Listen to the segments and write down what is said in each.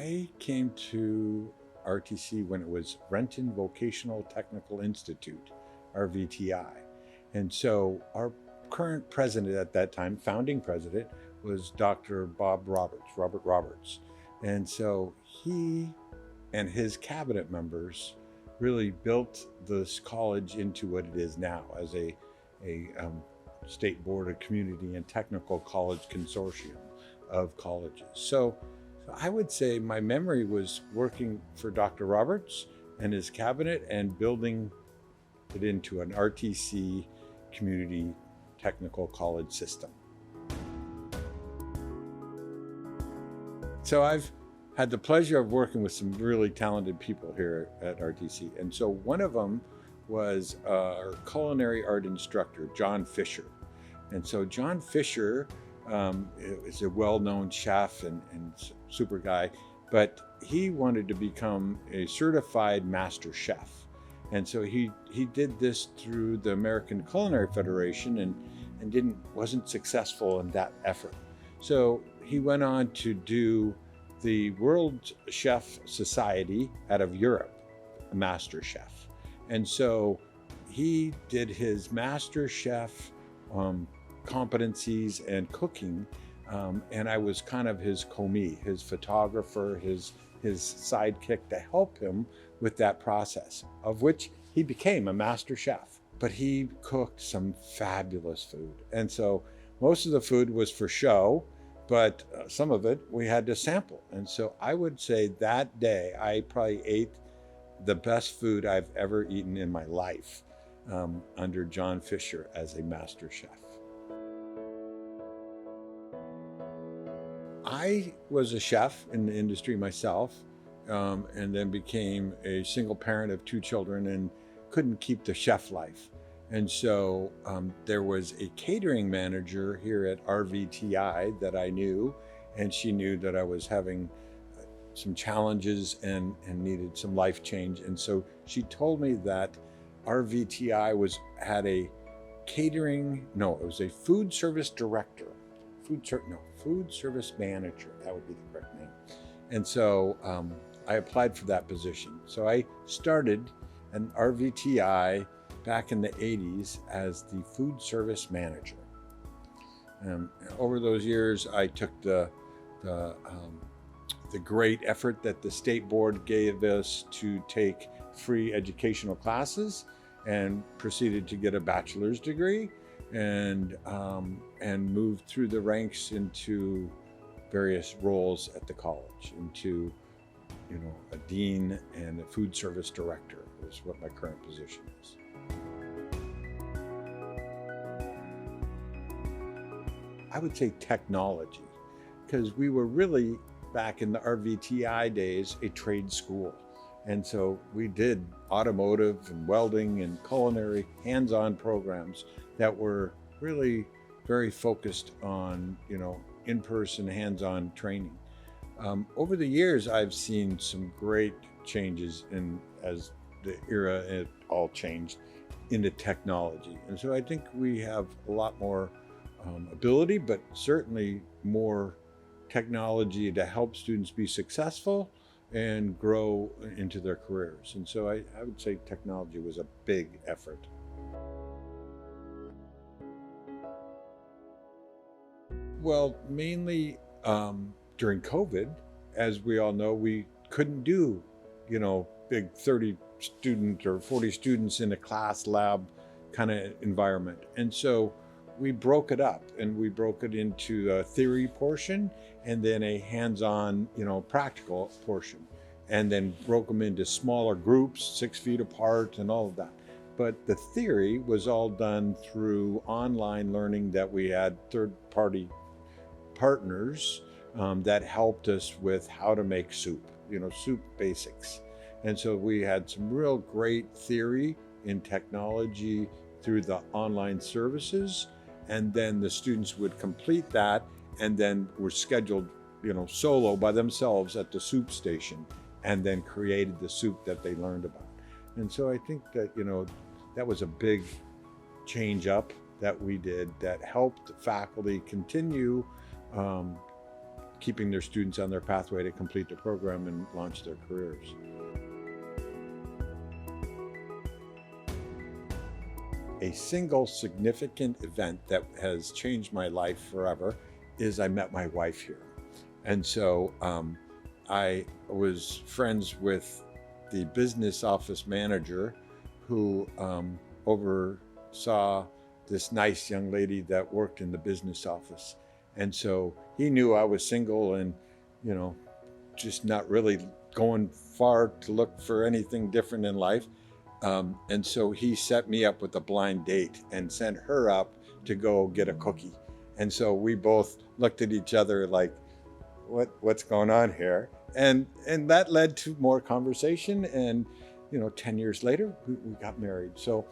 I came to RTC when it was Renton Vocational Technical Institute, RVTI. And so our current president at that time, founding president, was Dr. Robert Roberts. And so he and his cabinet members really built this college into what it is now as a State Board of Community and Technical College Consortium of colleges. So I would say my memory was working for Dr. Roberts and his cabinet and building it into an RTC community technical college system. So I've had the pleasure of working with some really talented people here at RTC. And so one of them was our culinary art instructor, John Fisher. And so John Fisher is a well-known chef and super guy, but he wanted to become a certified master chef. And so he did this through the American Culinary Federation and wasn't successful in that effort. So he went on to do the World Chef Society out of Europe, a master chef. And so he did his master chef competencies and cooking, and I was kind of his commis, his photographer, his sidekick to help him with that process, of which he became a master chef. But he cooked some fabulous food. And so most of the food was for show, but some of it we had to sample. And so I would say that day I probably ate the best food I've ever eaten in my life under John Fisher as a master chef. I was a chef in the industry myself, and then became a single parent of 2 children and couldn't keep the chef life. And so there was a catering manager here at RVTI that I knew, and she knew that I was having some challenges and needed some life change. And so she told me that RVTI had a food service director, food service manager, that would be the correct name. And so I applied for that position. So I started an RVTI back in the 80s as the food service manager. Over those years, I took the great effort that the state board gave us to take free educational classes and proceeded to get a bachelor's degree and moved through the ranks into various roles at the college, into a dean and a food service director is what my current position is. I would say technology, because we were really, back in the RVTI days, a trade school. And so we did automotive and welding and culinary hands-on programs that were really very focused on, in-person hands-on training. Over the years, I've seen some great changes as the era, it all changed into technology. And so I think we have a lot more ability, but certainly more technology to help students be successful and grow into their careers. And so I would say technology was a big effort. Well, mainly during COVID, as we all know, we couldn't do, big 30 student or 40 students in a class lab kind of environment. And so we broke it up, and we broke it into a theory portion and then a hands-on, practical portion, and then broke them into smaller groups, 6 feet apart and all of that. But the theory was all done through online learning that we had third-party partners that helped us with how to make soup, soup basics. And so we had some real great theory in technology through the online services. And then the students would complete that and then were scheduled, solo by themselves at the soup station, and then created the soup that they learned about. And so I think that, that was a big change up that we did that helped faculty continue keeping their students on their pathway to complete the program and launch their careers. A single significant event that has changed my life forever is I met my wife here. And so I was friends with the business office manager who oversaw this nice young lady that worked in the business office. And so he knew I was single and, you know, just not really going far to look for anything different in life. And so he set me up with a blind date and sent her up to go get a cookie. And so we both looked at each other like, what's going on here? And that led to more conversation. And, you know, 10 years later, we got married. So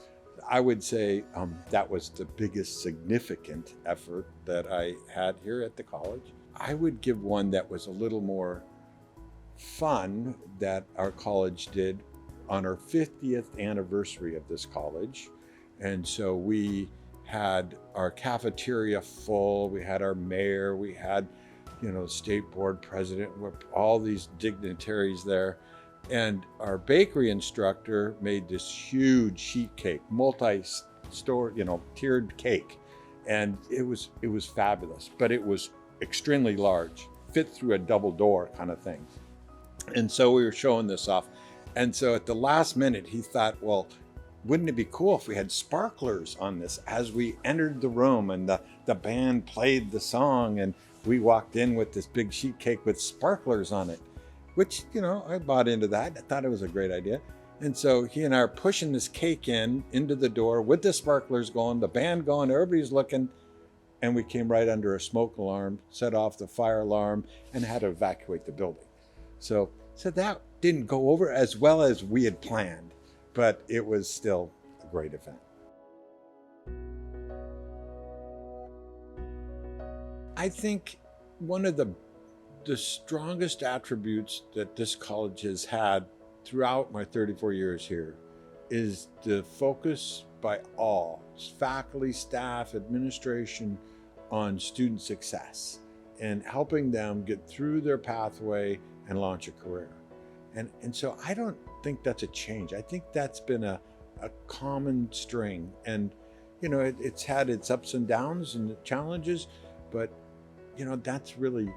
I would say that was the biggest significant effort that I had here at the college. I would give one that was a little more fun that our college did on our 50th anniversary of this college. And so we had our cafeteria full, we had our mayor, we had, you know, state board president, all these dignitaries there. And our bakery instructor made this huge sheet cake, multi-store, you know, tiered cake. And it was fabulous, but it was extremely large, fit through a double door kind of thing. And so we were showing this off. And so at the last minute, he thought, well, wouldn't it be cool if we had sparklers on this as we entered the room and the band played the song and we walked in with this big sheet cake with sparklers on it, which, you know, I bought into that. I thought it was a great idea. And so he and I are pushing this cake into the door with the sparklers going, the band going, everybody's looking. And we came right under a smoke alarm, set off the fire alarm, and had to evacuate the building. So that didn't go over as well as we had planned, but it was still a great event. I think one of the strongest attributes that this college has had throughout my 34 years here is the focus by all faculty, staff, administration on student success and helping them get through their pathway and launch a career. And so I don't think that's a change. I think that's been a common string. And, you know, it's had its ups and downs and challenges, but, you know, that's really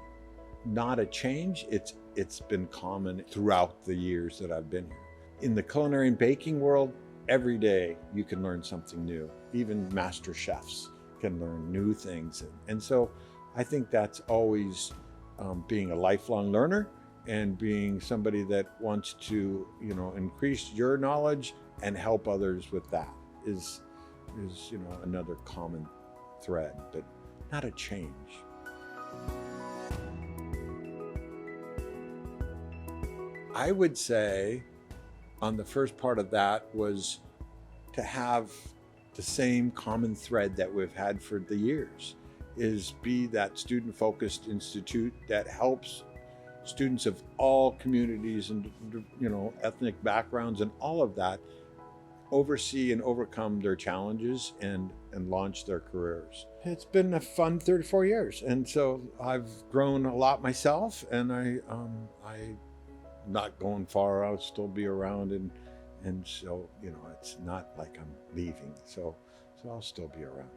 not a change. It's been common throughout the years that I've been here. In the culinary and baking world, every day you can learn something new. Even master chefs can learn new things. And so I think that's always being a lifelong learner and being somebody that wants to, you know, increase your knowledge and help others with that is, you know, another common thread, but not a change. I would say on the first part of that was to have the same common thread that we've had for the years, is be that student-focused institute that helps students of all communities and, you know, ethnic backgrounds and all of that oversee and overcome their challenges and launch their careers. It's been a fun 34 years. And so I've grown a lot myself, and I'm not going far. I'll still be around, and so, you know, it's not like I'm leaving. So I'll still be around.